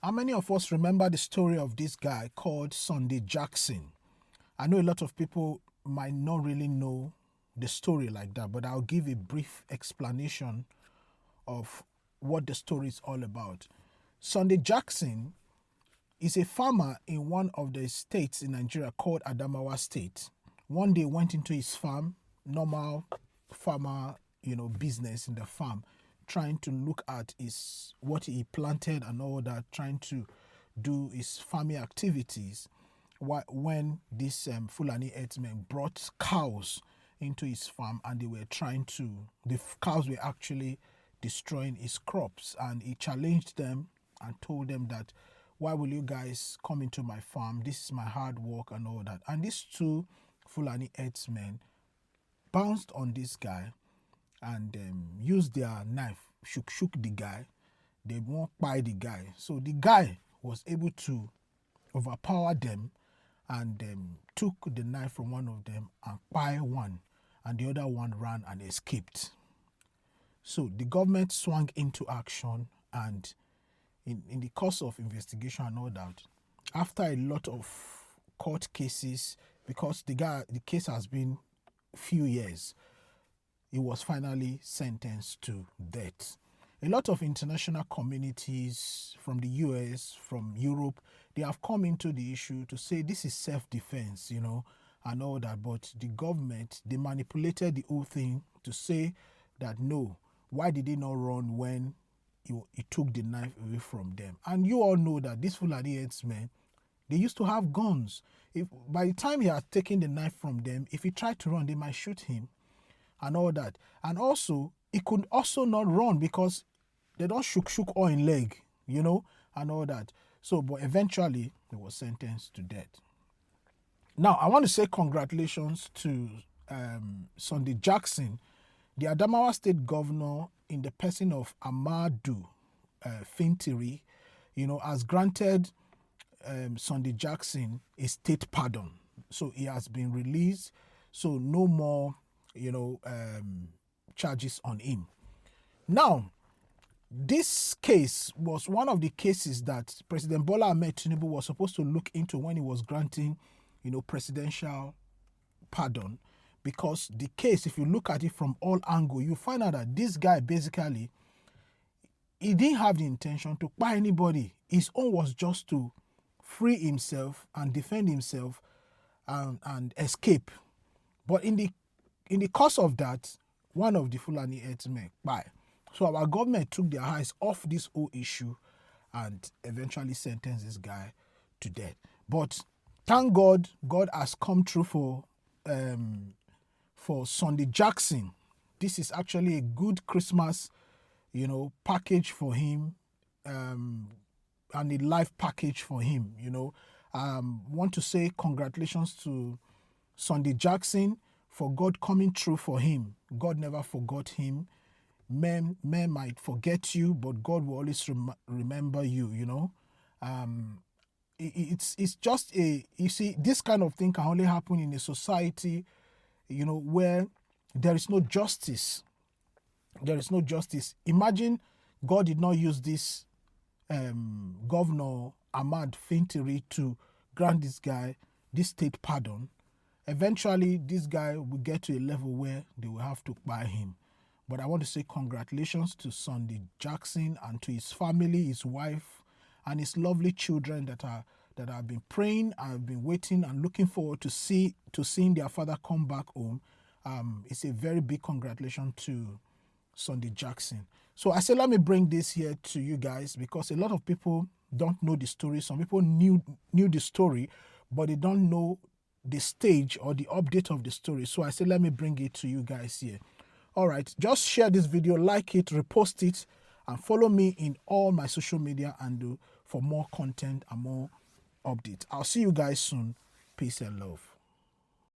How many of us remember the story of this guy called Sunday Jackson? I know a lot of people might not really know the story like that, but I'll give a brief explanation of what the story is all about. Sunday Jackson is a farmer in one of the states in Nigeria called Adamawa State. One day went into his farm, normal farmer, business in the farm, trying to look at his what he planted and all that, trying to do his farming activities. When these Fulani herdsmen brought cows into his farm and they were the cows were actually destroying his crops, and he challenged them and told them that, why will you guys come into my farm? This is my hard work and all that. And these two Fulani herdsmen bounced on this guy and used their knife, shook the guy. They won't buy the guy. So the guy was able to overpower them and took the knife from one of them and buy one, and the other one ran and escaped. So the government swung into action, and in the course of investigation and all that, after a lot of court cases, because the case has been few years, he was finally sentenced to death. A lot of international communities from the US, from Europe, they have come into the issue to say this is self-defense, and all that. But the government, they manipulated the whole thing to say that no, why did they not run when he took the knife away from them? And you all know that these Fulani herdsmen, they used to have guns. By the time he had taken the knife from them, if he tried to run, they might shoot him and all that. And also, he could also not run because they don't shook all in leg, and all that. So, but eventually, he was sentenced to death. Now, I want to say congratulations to Sunday Jackson, the Adamawa State Governor, in the person of Amadu Fintiri, has granted Sunday Jackson a state pardon. So he has been released. So no more, charges on him. Now, this case was one of the cases that President Bola Ahmed Tinubu was supposed to look into when he was granting, presidential pardon. Because the case, if you look at it from all angles, you find out that this guy basically, he didn't have the intention to buy anybody. His own was just to free himself and defend himself and escape. But in the course of that, one of the Fulani herdsmen buy. So our government took their eyes off this whole issue and eventually sentenced this guy to death. But thank God, God has come through for Sunday Jackson. This is actually a good Christmas, package for him, and a life package for him. Want to say congratulations to Sunday Jackson for God coming through for him. God never forgot him. Men might forget you, but God will always remember you. It's just you see, this kind of thing can only happen in a society, where there is no justice. There is no justice. Imagine God did not use this Governor Ahmad Fintiri to grant this guy this state pardon. Eventually, this guy will get to a level where they will have to buy him. But I want to say congratulations to Sunday Jackson and to his family, his wife, and his lovely children that have been praying, have been waiting and looking forward to seeing their father come back home. It's a very big congratulations to Sunday Jackson. So I said, let me bring this here to you guys because a lot of people don't know the story. Some people knew the story, but they don't know the stage or the update of the story. So I said, let me bring it to you guys here. All right, just share this video, like it, repost it, and follow me in all my social media and for more content and more updates. I'll see you guys soon. Peace and love.